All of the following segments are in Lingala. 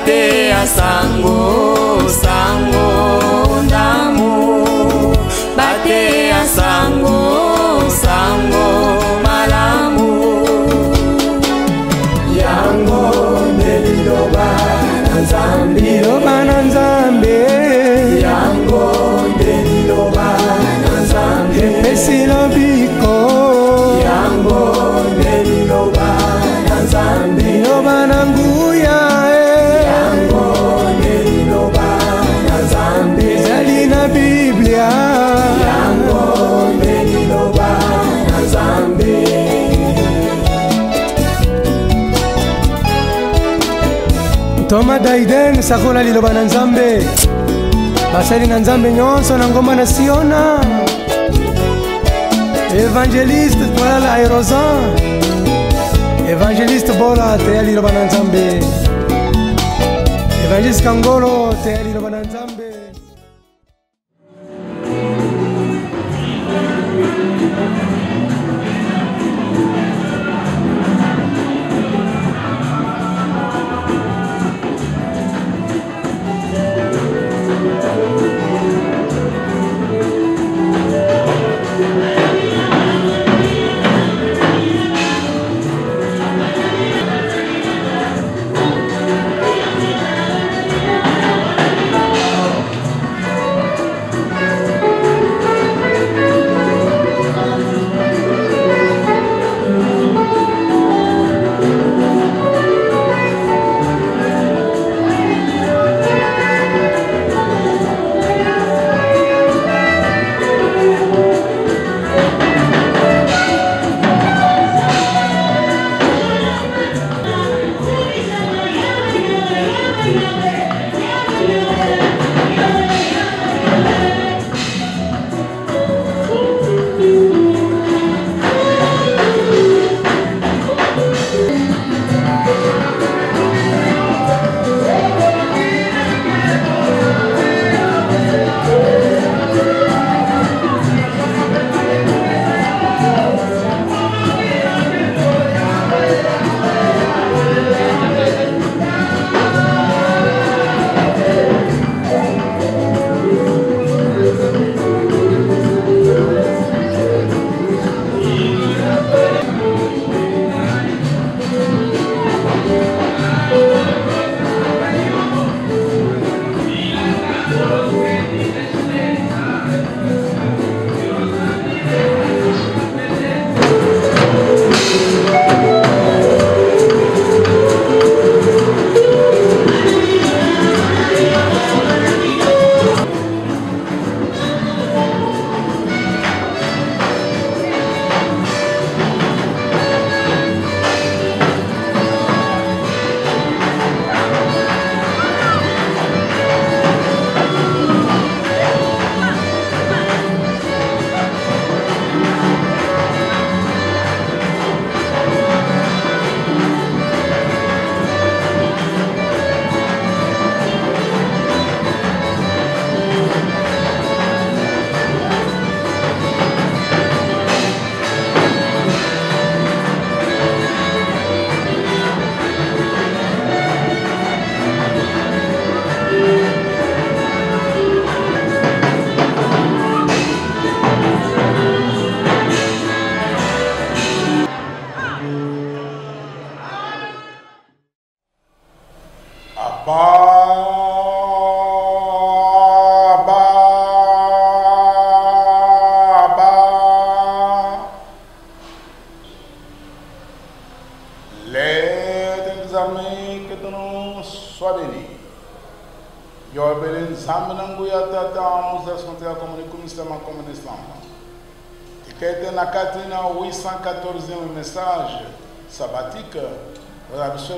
bate ya sango sango ndamu bate ya sango sango malamu yango neliloba na nzambe liloba na nzambe yango neliloba na nzambe esilobiko yango neliloba na nzambe liloba na nguya yango neliloba na nzambe ezali na biblia yango neliloba na nzambe Toma Daiden sakola liloba na nzambe basali na nzambe nyonso na ngoma na Siona Evangeliste Bola Aerozan Evangeliste Bola te liloba na nzambe Evangeliste Kangolo te liloba na nzambe na 814e message sabbatique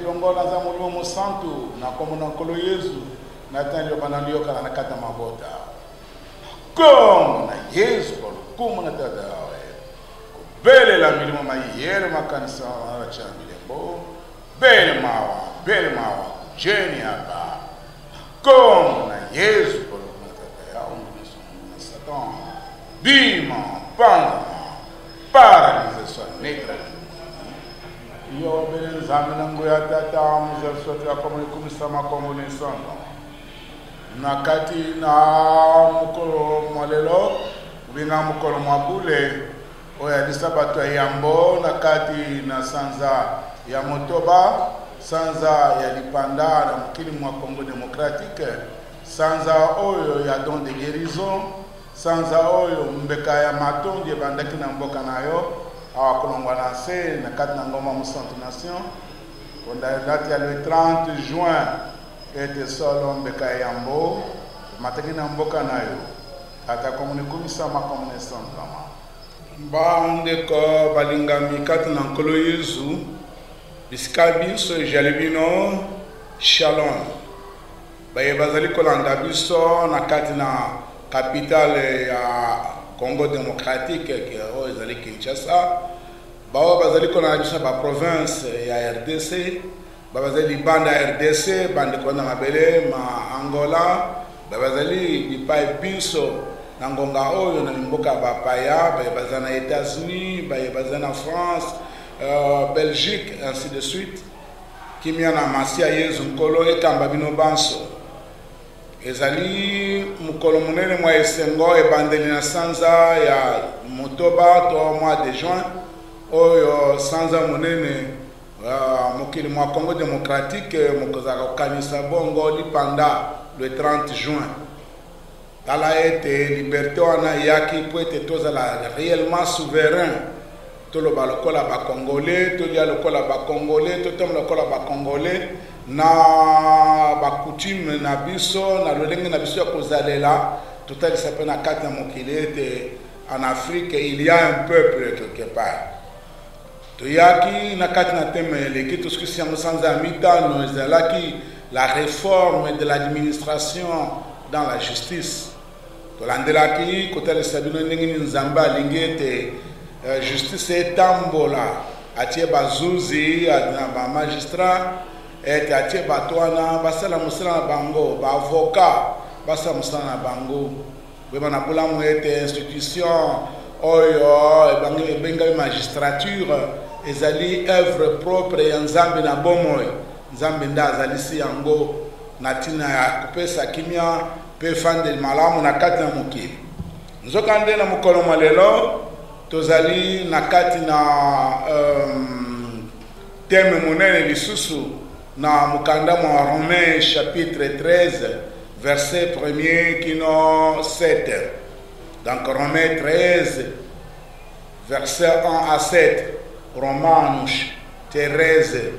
longo na zamulimo mosantu na komona nkolo Yesu na tani bana lioka na kata mabota comme na Yesu comme na tata bele la milimo mayere makanisa na cha milembo bele mawa jeni hapa comme na Yesu comme na tata ya na Satan bima panga paralysation negra yo bele nzambe na nguya tata mzee sote ya komuni kumisa makomuni sono na kati na mukolo mwalelo ubinga mukolo mwabule oya disabato ya yambo na kati na sanza ya motoba sanza ya lipanda na mukili mwa Congo démocratique sanza oyo ya don de guérison sanza oyo mbeka ya matondi ebandaki na mboka nayo awakolongwa na se na kati na ngoma mu Centre Nation onda date ya le 30 juin ete solo mbeka ya yambo mataki na mboka nayo ata komuni kumisa makomune sangama bande ko balingami kati na nkolo Yesu bisika biso ejali bino shalom baye bazali kolanda biso na kati na capitale ya Congo démocratique oyo ezali Kinshasa bao bazali kolanda biso ba province ya RDC bazali banda RDC bande kona mabele ma Angola bazali lipai biso na ngonga oyo na mboka bapaya bazana États-Unis bazana France Belgique ainsi de suite kimia na masia Yesu nkolo ekamba bino banso ezali mukolo munene mwa esengo ebandeli na sanza ya motoba to mois de juin oyo sanza munene mokili mwa Congo démocratique mokozaka kokanisa bongo lipanda le 30 juin tala ete liberté wana yaki po ete tozala réellement souverain toloba lokola bakongolais tolia lokola bakongolais totomba lokola bakongolais na bakutime na biso na lolenge na biso ya kozalela totalisa mpe na kati ya mokili ete en Afrique il y a un peuple quelque part toyaki na kati na teme eleki tosikisi yango sanza ya mitano ezalaki la réforme de l'administration dans la justice tolandelaki kotalisa bino ndenge nini nzambe alingi ete justice etambola atie bazuzi na bamagistrat ete atie bato wana basala mosala na bango baavocat basala mosala na bango beba na bolamu ete institution oyo ebengami magistrature ezali œuvre propre ya nzambe na bomoi nzambe nde azalisi yango na ntina ya kopesa kimia mpe efandeli malamu na kati na mokili nzokande na mokolo mwa lelo tozali na kati na teme monene lisusu na mukanda mwa Romains chapitre 13 verset 1er kino 7 donc Romains 13 verset 1 à 7 Romanos 13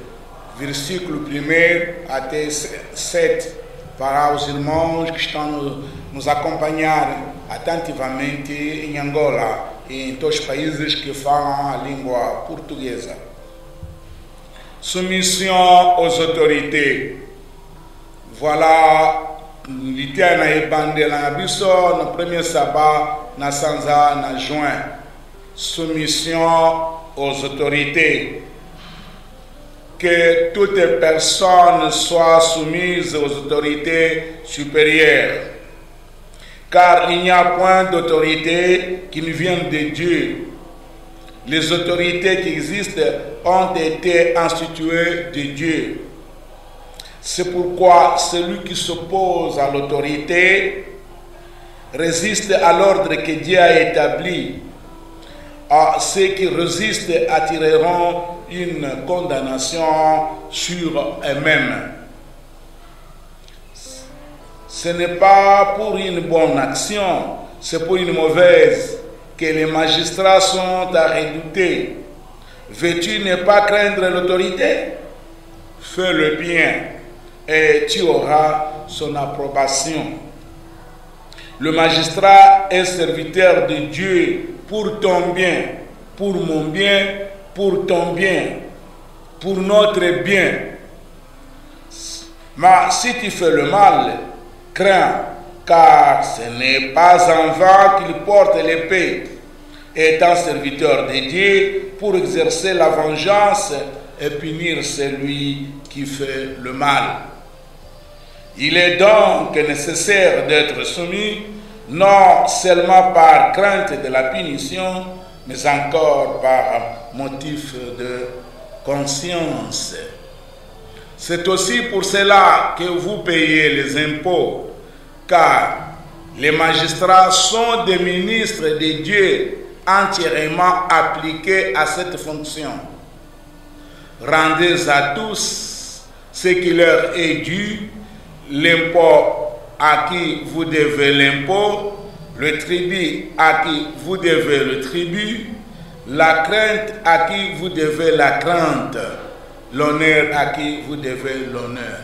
versículo 1 até 7 para os irmãos que estão nos acompanhar attentivamente em Angola e em todos os países que falam a língua portuguesa. Soumission aux autorités. Voilà l'idée na ebandela na biso na premier sabbat na sanza na juin. Soumission aux autorités. Que toute personne soit soumise aux autorités supérieures. Car il n'y a point d'autorité qui ne vienne de Dieu. Les autorités qui existent ont été instituées de Dieu. C'est pourquoi celui qui s'oppose à l'autorité résiste à l'ordre que Dieu a établi. Ceux qui résistent attireront une condamnation sur eux-mêmes. Ce n'est pas pour une bonne action, c'est pour une mauvaise que les magistrats sont à redouter. Veux-tu ne pas craindre l'autorité? Fais le bien et tu auras son approbation. Le magistrat est serviteur de Dieu pour ton bien, pour mon bien, pour ton bien, pour notre bien. Mais si tu fais le mal, crains, car ce n'est pas en vain qu'il porte l'épée, étant serviteur de Dieu pour exercer la vengeance et punir celui qui fait le mal. Il est donc nécessaire d'être soumis, non seulement par crainte de la punition, mais encore par motif de conscience. C'est aussi pour cela que vous payez les impôts, car les magistrats sont des ministres de Dieu entièrement appliqués à cette fonction. Rendez à tous ce qui leur est dû, l'impôt à qui vous devez l'impôt, le tribut à qui vous devez le tribut, la crainte à qui vous devez la crainte, l'honneur à qui vous devez l'honneur.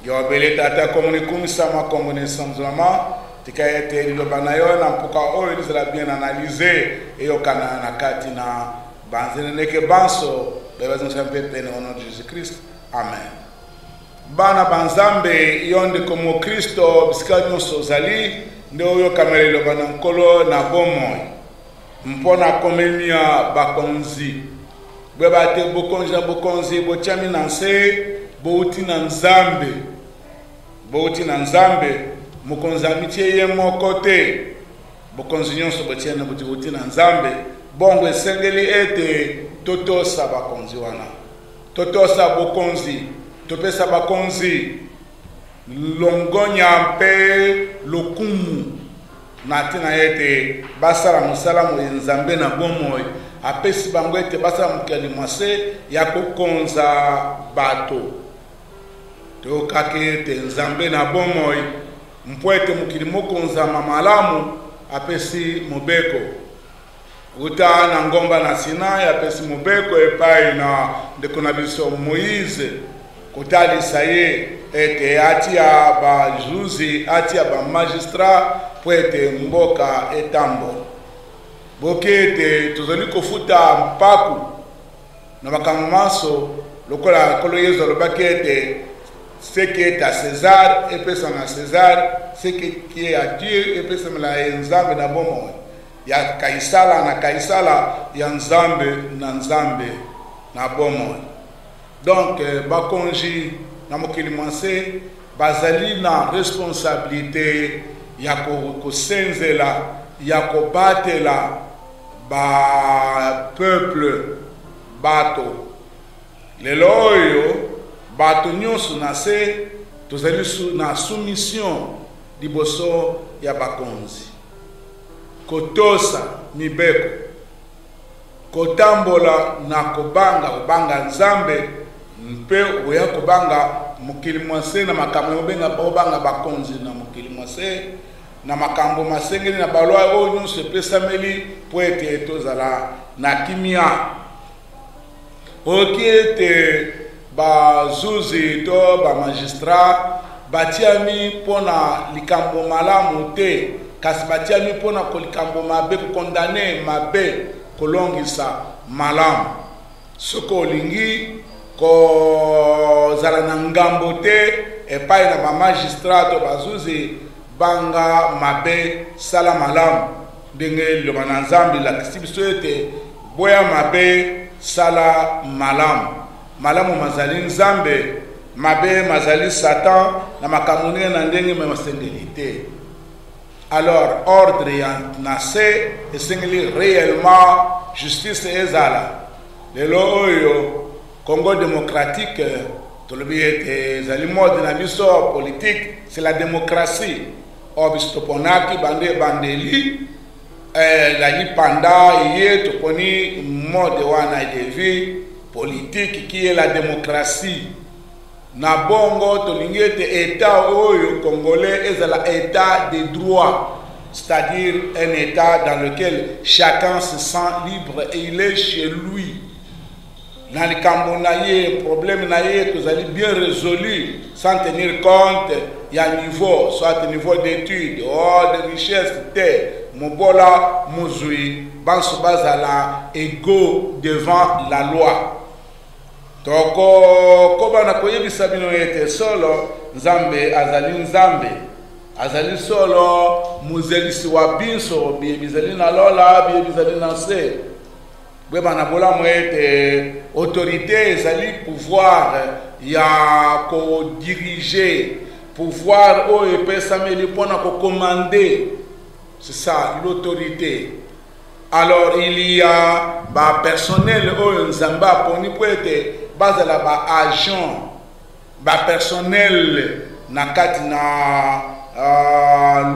Yobele tata komuni kumisama komuni samzama tikaete lilobanayo na mpuka oyo lizala bien analysé eyokana na kati na banzene neke banso bebazo champe pene au nom de Jésus-Christ. Amen. Bana banzambe yonde komo Kristo biskanyo sozali ndio yo kamelelo bana nkolo na bomoy mpona komenia bakonzi bwebate bokonzi bochami nanse bouti na nzambe mukonzi amitie ye moko te bokonzi nyonso botiana bouti na nzambe bongo esengeli ete totosa bakonzi wana totosa bokonzi topesa bakonzi longonya mpe lokumu na tina ete basala musala mo nzambe na bomoy apesi bango ete basala mokili mwase ya kokonza bato tokake ete nzambe na bomoy mpo ete mokili mokonza mamalamu apesi mobeko uta na ngomba na Sinai apesi mobeko epai na ndeko na biso Moïse kotalisa ye ete atia ba juzi atia ba magistrat po ete mboka etambo boke ete tozali kofuta mpaku na makambo maso lokola kolo Yesu alobaki ete ce qui est à César epesa na César, ce qui est à Dieu epesa na nzambe na bomo ya kaisala na kaisala ya nzambe na nzambe na bomo. Donc bakonji na mokili mwase bazali na responsabilité ya kosenzela ya kobatela ba peuple bato lelo oyo bato nyonso na se tozali na soumission liboso ya bakonzi kotosa mibeko kotambola na kobanga nzambe mpe oya kobanga mokili mwase na makambo obanga bakonzi na mokili mwase na makambo masengeli na balwa oyo nyonso epesameli po ete tozala na kimia oki ete bazuzi to bamagistrat batiami mpona likambo malamu te kasi batiami mpona kolikambo mabe kokondane mabe kolongisa malamu soki olingi kozala na ngambo te epai na bamagistrat to bazuzi banga mabe sala malamu ndenge liloba na nzambe elakisi biso ete boya mabe sala malamu mazali nzambe mabe mazali satan na makambo ndenge na ndenge me masengeli te. Alors ordre ya nase esengeli réellement justice ezala lelo oyo Congo démocratique tolobi ete ezali mode na biso politique c'est la démocratie obistoponaki bandeli la lipanda ye toponi mode wana de vie politique qui est la démocratie na bongo tolingi ete état oyo congolais ezala état de droit, c'est-à-dire un état dans lequel chacun se sent libre et il est chez lui. Dans les Camerounais, problème naïe que vous allez bien résolu sans tenir compte, il y a un niveau, soit un niveau d'études, de richesse, Mobola, Mozoui, Bansubazala, égaux devant la loi. Donc, comme on a connu Bissabino était solo, Nzambe, Azali solo, Mouzeli Siwabinso, Bizali na Lola, Bizali na Se. Banabola moete autorité ezali pouvoir ya ko diriger pouvoir o epesameli pona ko commander, c'est ça l'autorité. Alors il y a ba personnel oyo nzamba poni po ete bazala ba agent ba personnel na kati na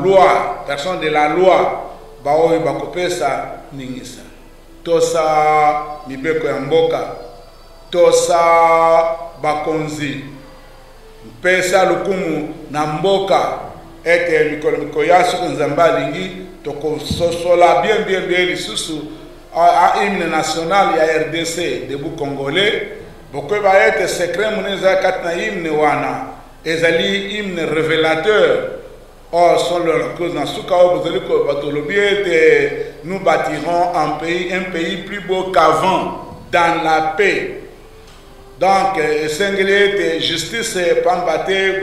loi, personne de la loi ba oyo bakopesa ningisa tosa mibeko ya mboka tosa bakonzi pesa lukumu na mboka ete mikolo ya suku nzamba alingi tokososola bien lisusu a hymne national ya RDC debout congolais bokoyeba ete secret muneza kati na hymne wana ezali hymne révélateur. Or selon la cause dans ce cas nous bâtirons un pays plus beau qu'avant dans la paix. Donc, c'est justice pambaté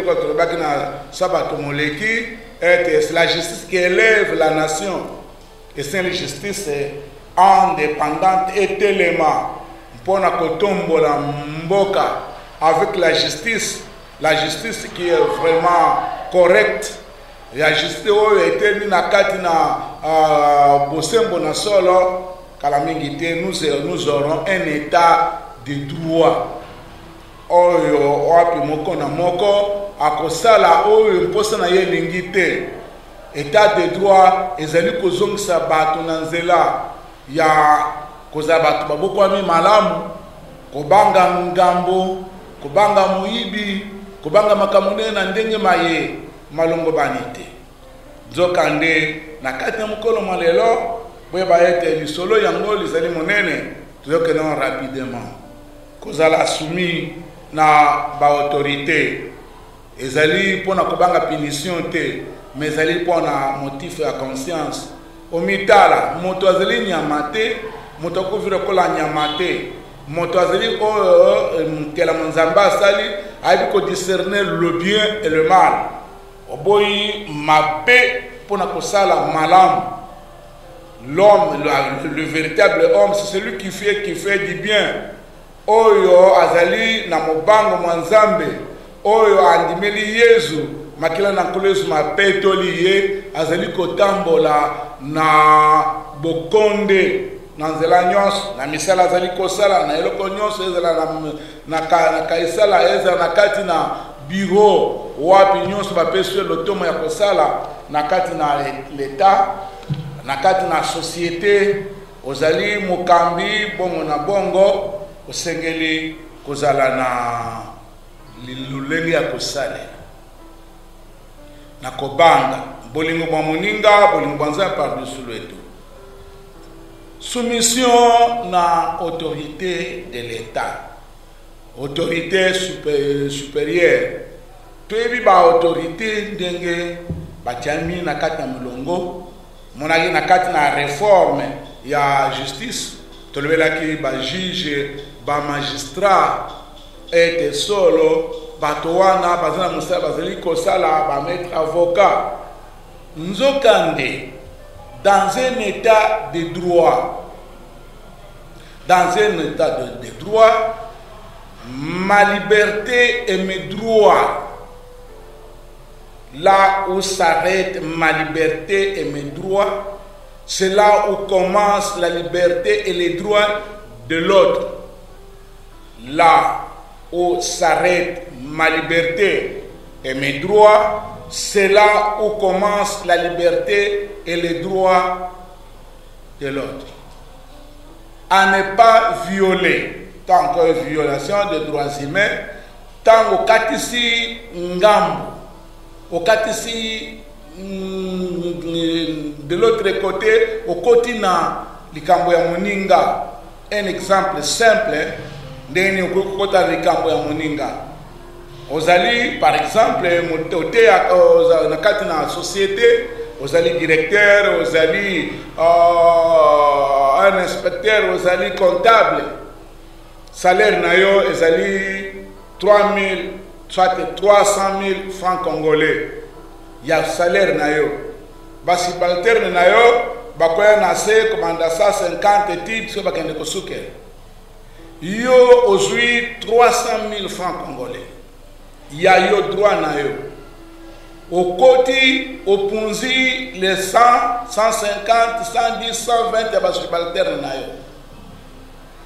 c'est la justice qui élève la nation. Et c'est la justice indépendante et tellement pour la mboka avec la justice qui est vraiment correcte. La justice était na kati na bosembo na solo kalamingite nous aurons un état de droit. Oyo wapi moko na moko akosala oyo mposa na ye lingite état de droit ezali kozongisa bato na nzela ya koza bato babokwami malamu kobanga ngambo kobanga muibi kobanga makamune na ndenge maye malongo banite nzokande na kati ya mokolo malelo boyeba ete lisolo yango lizali monene tozokende rapidement kozala soumis na baautorité ezali mpona kobanga punition te mais ezali mpona motif ya conscience omitala moto azali nyama te moto akovira kola nyama te moto azali oyo kela nzambe asali ayebi kodiscerner le bien et le mal oboyi mabe pona kosala malam. L'homme, le véritable homme, c'est celui qui fait du bien. Oyo azali na mobango mwanzambe oyo andimeli Yesu makila na kolezu mapeto liye azali kotambola na bokonde na nzela nyonso na misala azali kosala na eloko nyonso ezala na kaisala ezala na kati na bureau wapi nyonso bapeswe lotomo ya kosala na kati na l'État na kati na société ozali mokambi bongo na bongo osengeli kozala na lulenge ya kosale na kobanga bolingo bwa moninga bolingo bwa nzambe par-dessus lwetu. Soumission na autorité de l'État, autorité supérieure. Toyebi ba autorité ndenge batiami na kati na mulongo monaki na kati na réforme ya justice tolobelaki ba juge ba magistrat ete solo bato wana bazana musala bazali kosala ba maître avocat nzokande dans un état de droit. Dans un état de droit, ma liberté et mes droits, là où s'arrête ma liberté et mes droits, c'est là où commence la liberté et les droits de l'autre. Là où s'arrête ma liberté et mes droits, c'est là où commence la liberté et les droits de l'autre. À ne pas violer, tant que violation des droits humains, tant au katisi ngambo, au katisi de l'autre côté, au kotina likambo ya moninga. Un exemple simple, ndeni ukota likambo ya moninga. Ozali, par exemple, motote na kati na société, ozali directeur, ozali un inspecteur, ozali comptable. Salaire na yo ozali 300 000 francs congolais. Ya salaire na yo. Basi balterne na yo, bakoya na se komanda 150 titres so bakende kosuke. Yo ozui 300 000 francs congolais. Il y a eu droit na yo. au côté, au punzi, les 100, 150, 110, 120 ya basubalterne na yo.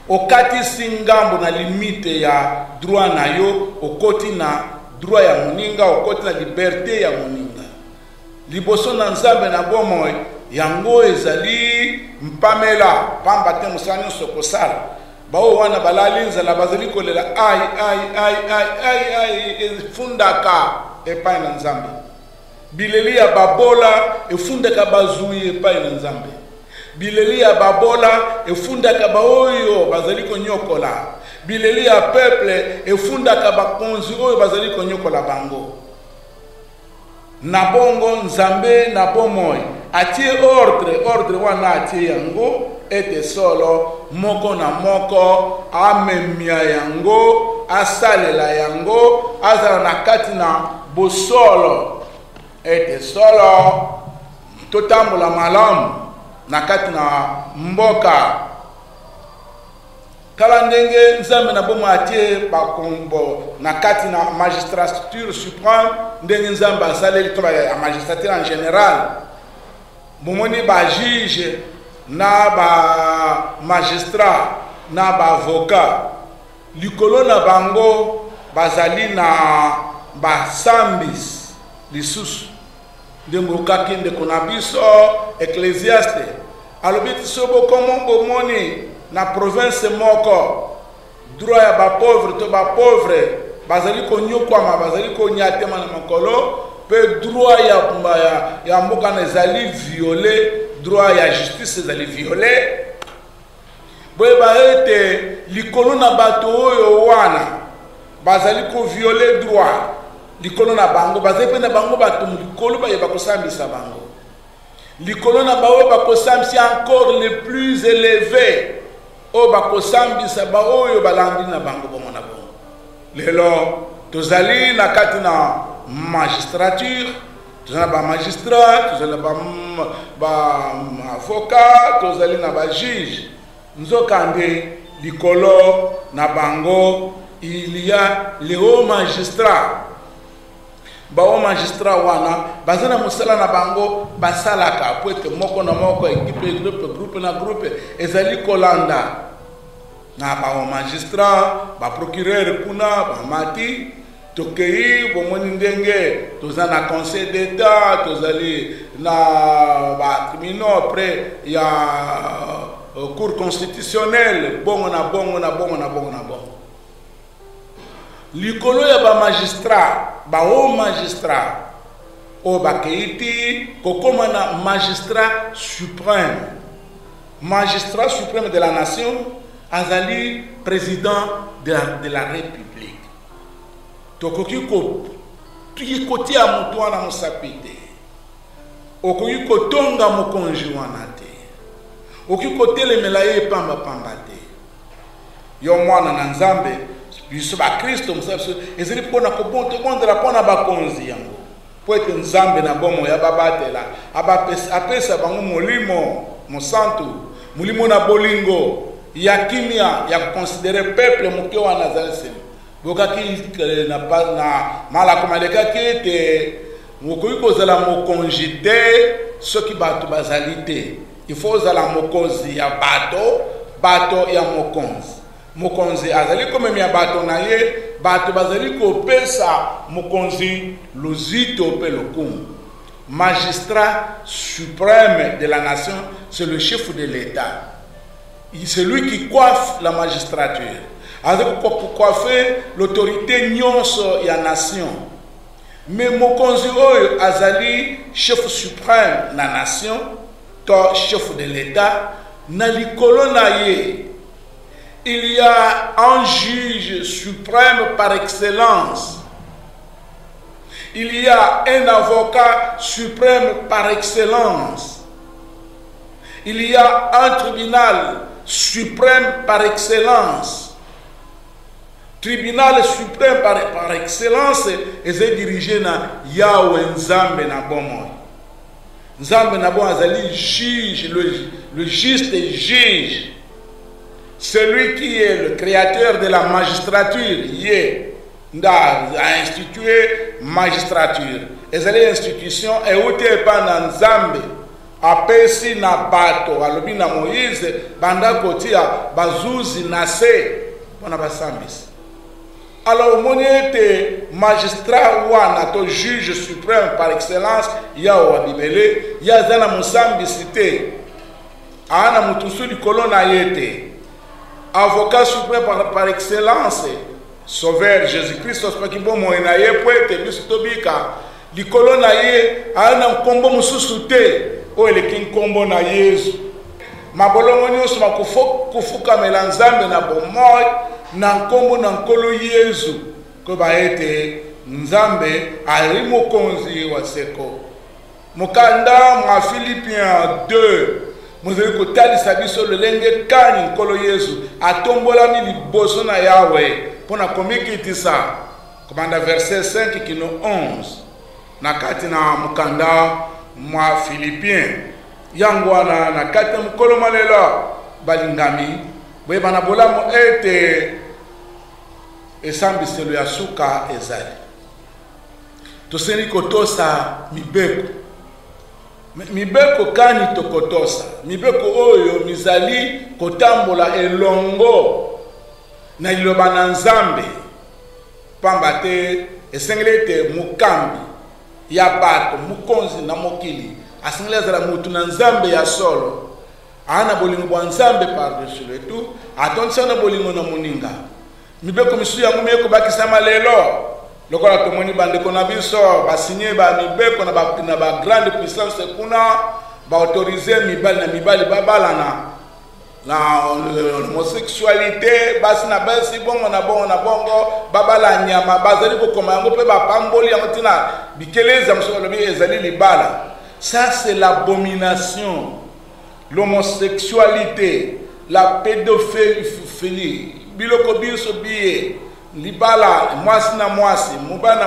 Au kati singambo na limite ya droit na yo, au côté na droit ya moninga, au côté na liberté ya moninga. Liboso na nzambe na bomoi, yango ezali mpamela, pamba te musani sokosala. Bao wana balali nzala bazali kolela ai fundaka epai na nzambe. Bileli ya babola efundaka bazui epai na nzambe. Bileli ya babola efundaka baoyo bazali konyokola. Bileli ya peuple efundaka bakonzi oyo bazali konyokola bango. Na bongo nzambe na bomoi atie ordre wana atie yango ete solo moko na moko amemia yango asalela yango azala na kati na bosolo ete solo totambola malamu na kati na mboka kala ndenge nzambe na bomo atie bakombo na kati na magistrature supreme ndenge nzambe asaleli to ya magistrature en général bomoni ba juge na ba magistrat na ba avocat likolo na bango bazali na ba sambis lisusu ndenge okakinde kona biso ecclésiaste alobiti sobo komo bomoni na province moko droit ya ba pauvre to ba pauvre bazali konyokwama bazali konyatema na makolo pe droit ya mboka na ezali violé droit ya justice ezali violé boye baete likolo na bato oyo wana bazali ko violer droit likolo na bango bazali pe na bango bato likolo bayeba kosambisa bango likolo na baoyo bakosambisa encore les plus élevés o bakosambisa baoyo balandi na bango bongo na bongo lelo tozali na kati na magistrature tozali na ba magistrat tozali na ba avocat tozali na ba juge nzokande likolo na bango il y a les hauts magistrats ba hauts magistrats wana bazana musala na bango basalaka po ete moko na moko equipe groupe na groupe ezali kolanda na ba hauts magistrats ba procureur kuna ba mati tokei bomoni ndenge toza na conseil d'état tozali na ba tribunaux après ya cour constitutionnelle bongo na bongo likolo ya ba magistrat ba haut magistrat o bakeiti kokoma na magistrat suprême de la nation azali président de la république tokoki ko tukotia mutu wana musapite okoki kotonga mokonzi wana te okoki kotelemela ye pamba te yo mwana na nzambe biso ba Kristo musabiso ezeli pona ko bondela pona bakonzi yango po ete nzambe na bomo ya babatela apesa bango molimo mosantu molimo na bolingo ya kimia ya considérer peuple moke wana zalsem bokaki na mala komalekaki ete mokoki kozala mokonzi te soki bato bazali te il faut ozala mokonzi ya bato ya mokonzi azali komemia bato na ye bato bazali kopesa mokonzi lozito pe lokumu magistrat suprême de la nation c'est le chef de l'État c'est lui qui coiffe la magistrature azali coiffer l'autorité nyonso ya nation mais mokonzi oyo azali chef suprême na nation to chef de l'État na likolo na ye il y a un juge suprême par excellence. Il y a un avocat suprême par excellence. Il y a un tribunal suprême par excellence. Tribunal suprême par excellence est dirigé na Yahweh Nzambe na bomo. Nzambe na bomo azali juge, le juste juge. Celui qui est le créateur de la magistrature, a institué magistrature. Ezali institution euti pa na Nzambe apesi na bato alobi na Moïse banda kotia bazuzi na se pona basambisi. Alors omoni ete magistrat wana to juge suprême par excellence ya wa bibele ya zana musambisi te ana mutusu likolo na yete avocat suprême par excellence sauveur Jésus-Christ ospa kimbo moina ye poete biso tobika likolo na ye ana nkombo mususu te o eleki nkombo na Yesu mabolongo nyonso makufukamela Nzambe na bomoi na nkombo na nkolo Yesu ko baete Nzambe ali mokonzi wa seko mukanda mwa Philippiens 2 muzeli kotalisa biso lolenge kani nkolo Yesu atombolami liboso na Yawe pona komikitisa komanda verset 5 kino 11 na kati na mukanda mwa Philippiens yangwana na kati mukolo malela balingami bwe bana bolamo ete esambiselo ya suka ezali toseni kotosa mibeko kani tokotosa mibeko oyo mizali kotambola elongo na liloba na Nzambe pamba te esengeli ete mukambi ya bato mukonzi na mokili asengeli azala mutu na Nzambe ya solo ana bolingo bwa Nzambe par-dessus le tout atondisa na bolingo na moninga mibeko misu yango miyeko bakisama lelo lokola tomoni bandeko na biso basinye ba mibeko na ba grande puissance kuna ba autoriser mibali na mibali babalana na homosexualité basi na basi bongo na bongo babala nyama bazali kokoma yango pe bapamboli yango tina bikeleza msolo bi ezali libala. Ça c'est l'abomination, l'homosexualité, la pédophilie biloko biso biye libala mwasi na mwasi mubali na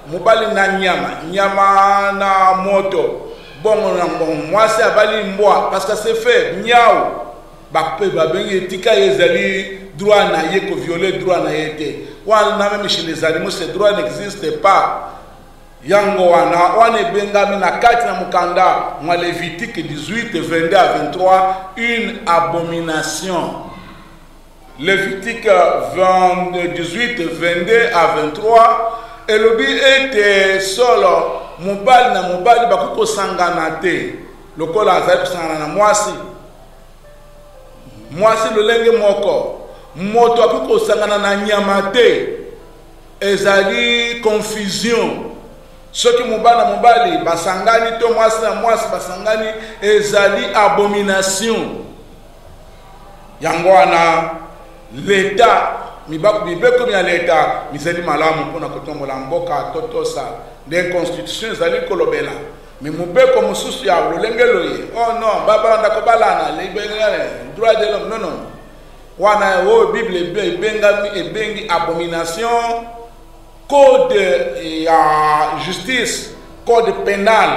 mubali na nyama na moto bongo na mwasi abali mbwa parce que c'est fait miaou bakpe babengi etika ezali droit na ye ko violer droit na yete wana même chez les animaux ce droit n'existe pas yango wana bengami na kati na mukanda mwa Lévitique 18 22 à 23 une abomination. Lévitique 18 22 à 23 elobi ete solo mobali na mobali bakuko sangana te lokola azali kusangana na mwasi lolenge moko moto akuko sangana na nyama te ezali confusion soki mobali na mobali basangani to mwasi na mwasi basangani ezali abomination yango wana l'État mibeko ya l'État misali malamu pona kotombola mboka totosa de constitution ezali kolobela mais mobeko mususu ya lolengelo ye oh non baba ndako balana libéré droit de l'homme non wana o Bible ebengi abomination code ya justice code pénal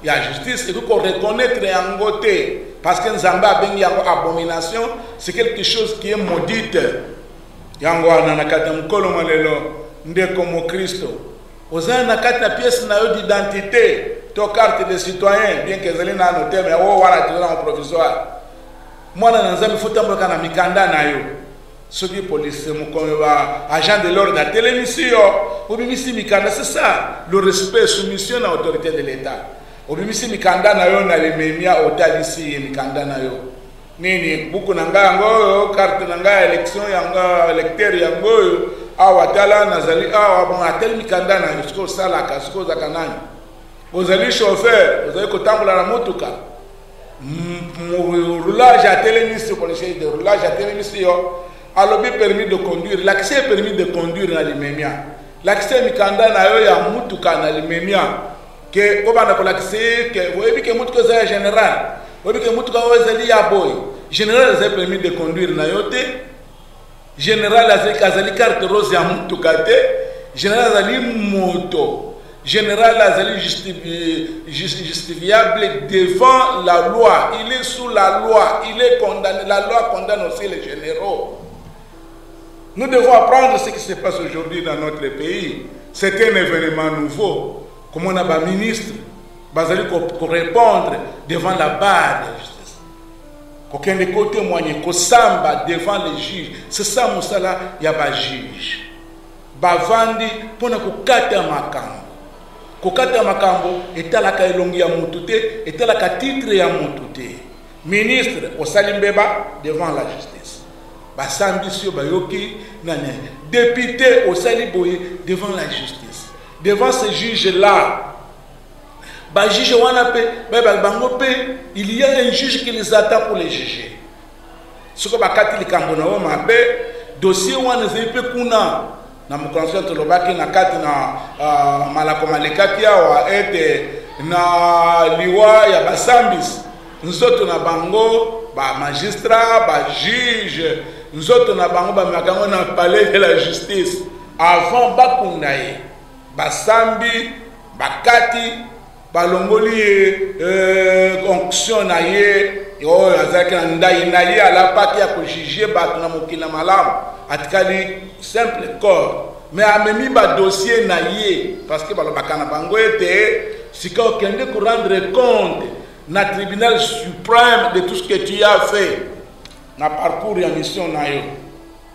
ya justice et qu'on reconnaître yango te parce que Nzambe abengi yango abomination c'est quelque chose qui est maudite yango wana na kati mkolo malelo ndeko mo Kristo ozana na kati na pièce na yo d'identité to carte de citoyen bien que ezali na noter mais o wana tozana en provisoire mwana na Nzambe fotamboka na mikanda na yo soki police mukoyo ba agent de l'ordre à télémission obimisi mikanda c'est ça le respect soumission à l'autorité de l'État obimisi mikanda na yo na lememia otalisi mikanda na yo nini buku nanga yango carte nanga élection yanga électeur yango awatala nazali awa bon atel mikanda na yo siko sala ka siko zakanani ozali chauffeur ozali kotambola na motuka roulage à télémission pour les chefs de roulage à télémission alobi permis de conduire l'accès permis de conduire na limemia l'accès mikanda na yo ya mutuka na limemia ke kobanda ko l'accès ke oyebi ke mutuka za général oyebi ke mutuka ozali ya boy général za permis de conduire na yo te général azali carte rose ya mutuka te général azali moto général azali justifiable devant la loi il est sous la loi il est condamné la loi condamne aussi les généraux Nous devons apprendre ce qui se passe aujourd'hui dans notre pays. C'est un événement nouveau. Comme on a un ministre, pour répondre devant la barre de la justice. Aucun des côtés témoigner, qu'on samba devant les juges. C'est ça, Moussala, il y a un juge. Bavandi, pour ne pas makambo. Kokata makambo, et à la kailongi ya mutute, et à la titre ya mutute. Ministre, au Salimbeba, devant la justice. Basambisio Bayoki, député au Saliboye, devant la justice. Devant ces juges-là, il y a un juge qui les attend pour les juger. Ce que bakati likambona mabe dossier wana zepe kuna na mkonsenso lobaki na kati na malakoma lekati ya ete na liwa ya basambis nzoto na bango ba magistrat ba juge nzoto na bango ba makango na palais de la justice avant bakundaye basambi bakati balongoli onction na ye yo azaki ndai na ye ala paki ya kojuger bato na mokila malamu atikali simple corps mais amemi ba dossier na ye parce que balobaka na bango ete sika okende ko rendre compte na tribunal suprême de tout ce que tu as fait na parcours ya mission na yo.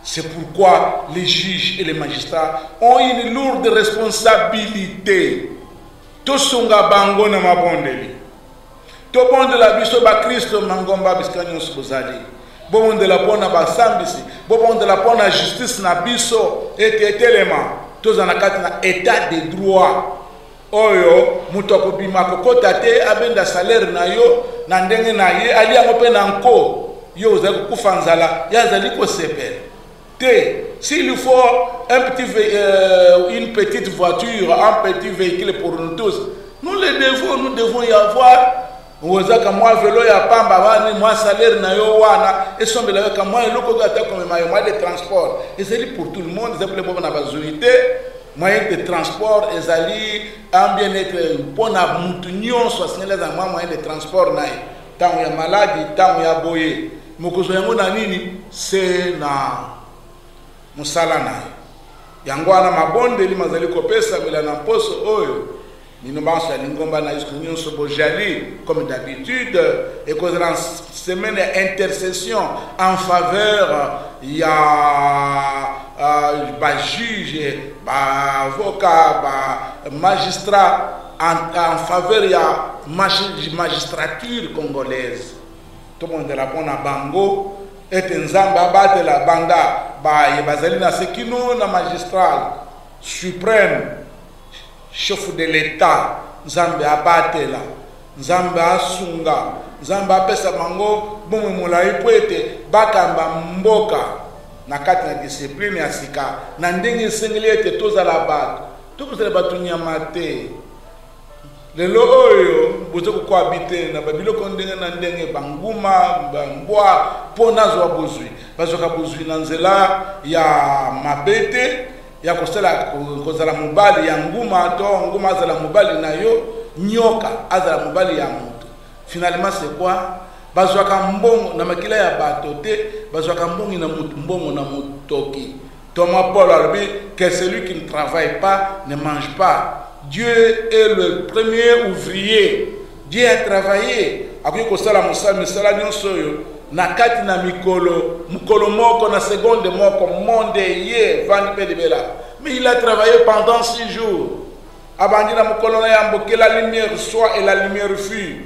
C'est pourquoi les juges et les magistrats ont une lourde responsabilité. Tosunga bango na mabondeli. To bonde la biso ba Kristo mangomba biskanyo sobozali. Bo bonde la pona ba sambisi, bo bonde la pona justice na biso etelema. Toza na kati na état de droit. Oyo muto akobima kokota te abenda salaire na yo na ndenge na ye ali amope na nko yo za kufanzala yazali ko sepel. S'il faut une petite voiture, un petit véhicule pour nous tous, nous devons y avoir. Moi vélo ya pamba moi salaire na yo wana et sombe la ka moi loko gata comme moyen de transport. Et c'est pour tout le monde, c'est pour na bazunité, moyen de transport ezali un bien-être pour na mutu nyonso asengela za moyen de transport na tant ya maladie, tant ya boye. Mokozo yango na nini c'est na musalana yango ana mabondeli mazali kopesa bila na poso oyo ninobanso lingomba na iskunyo sobo jali comme d'habitude et cause la semaine intercession en faveur ya ba juge ba avocat ba magistrat en faveur ya magistrature congolaise. Tout le monde répond à bango et nzamba bate la banda ba yebazali na sekino na magistral suprême chef de l'état nzambe abatela nzambe asunga nzambe apesa bango bomo molai poete bakamba mboka na kati na discipline ya sika na ndenge esengeli ete tozala bato tokozala bato nyama te. Lelo oyo bozo ko habiter na babiloko ndenge na ndenge banguma bambwa pona zo bozui bazoka bozui na nzela ya mabete ya kozala mobali ya nguma to nguma azala mobali na yo nyoka azala mobali ya moto. Finalement c'est quoi? Bazoka mbongo na makila ya bato te bazoka mbongo na moto mbongo na motoki. Thomas Paul a dit que celui qui ne travaille pas ne mange pas. Dieu est le premier ouvrier. Dieu a travaillé. Après que ça la musala nyonso na kati na mikolo moko na seconde moko monde ye vandi pe de bela. Mais il a travaillé pendant 6 jours. Abandi na mukolo na yamboke la lumière soit et la lumière fut.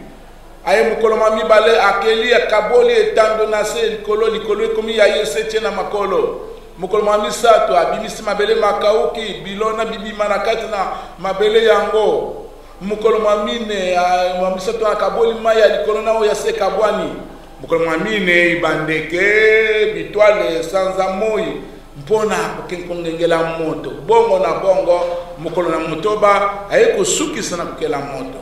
Aye mukolo mami bale akeli akaboli etando na se likolo komi ya yese na makolo. Mukolo mami sato abimisi mabele makauki bilona bibima na kati na mabele yango. Mukolo mami ne mami sato akaboli maya likolo na o ya se kabwani. Mukolo mami ne ibandeke bitwale sanza moi mpona kokengela moto bongo na bongo mukolo na motoba ayeko sukisa na kokela moto.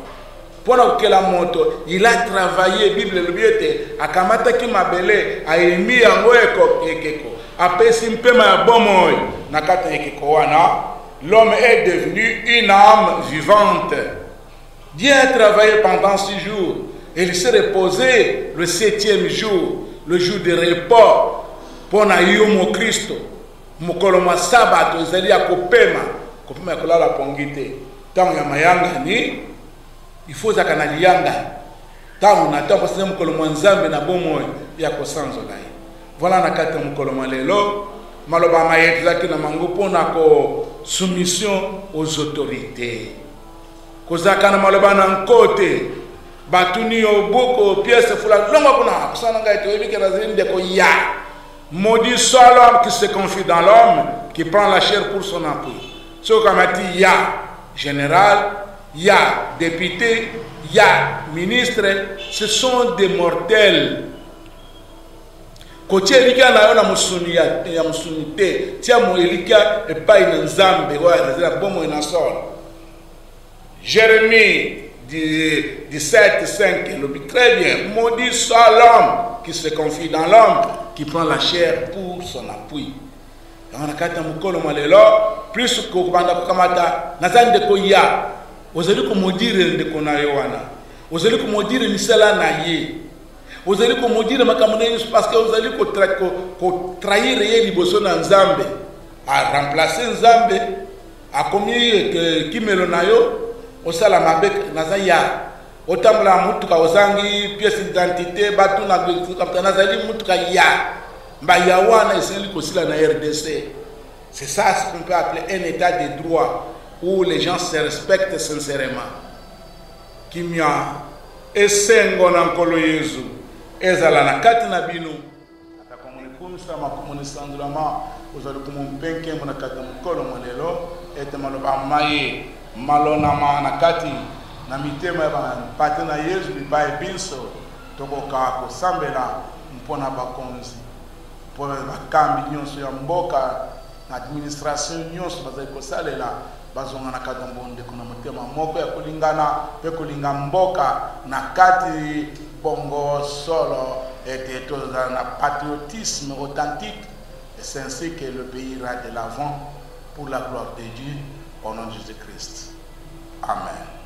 Pona kokela moto il a travaillé Bible le biete akamata ki mabele ayemi yango ekeko apesi mpema ya bomoy na kata ekeko wana. L'homme est devenu une âme vivante. Dieu a travaillé pendant 6 jours et il s'est reposé le 7e jour, le jour de repos pour na yomo Christo. mukolo mwa sabato ezali ya kopema ya kolala pongite tango ya mayanga ni il faut zaka na liyanga tango na tango sema mukolo mwa nzambe na bomo ya kosanzola ye voilà na kati mukolo mwa lelo maloba mayete zaki na mango pona ko soumission aux autorités kozaka na maloba na nkote batuni oboko pièce fula longo kuna kusana ngai to ebike na zinde ko ya maudit soit l'homme qui se confie dans l'homme qui prend la chair pour son appui. Ce qu'on a dit, il y a général, il y a député, il y a ministre, ce sont des mortels. Koche elika na yo na musuni ya musuni te tia mo elika epai na nzambe wa na bomo ina sol. Jérémie 17:5 le dit très bien, maudit soit l'homme qui se confie dans l'homme qui prend la chair pour son appui. On a kata mukolo malelo plus ko banda ko kamata nazande ko ya ozali ko modire de kona yowana ozali ko modire misala na ye ozali ko modire makamune parce que ozali ko trahir ye liboso na nzambe a remplacer nzambe a komi kimelo na yo osala mabe nazaya otamula mutuka ozangi pièce d'identité batu na comme nazali mutuka ya Bayawana est aussi la RDC. C'est ça ce qu'on peut appeler un état de droit où les gens se respectent sincèrement. Kimia esengo na nkolo Yesu ezala na kati na bino atakomone kumisa makomone sandulama ozali kumumpenke mona kati mukolo monelo ete maloba maye malona na kati na mitema ya pate na Yesu bibaye binso tokoka kosambela mpona bakonzi pour bakambi nyonso ya mboka na administration nyonso bazali kosalela bazonga na kadambo ndeko na motema moko ya kolingana pe kolinga mboka na kati bongo solo et na patriotisme authentique et c'est ainsi que le pays ira de l'avant pour la gloire de Dieu au nom de Jésus-Christ. Amen.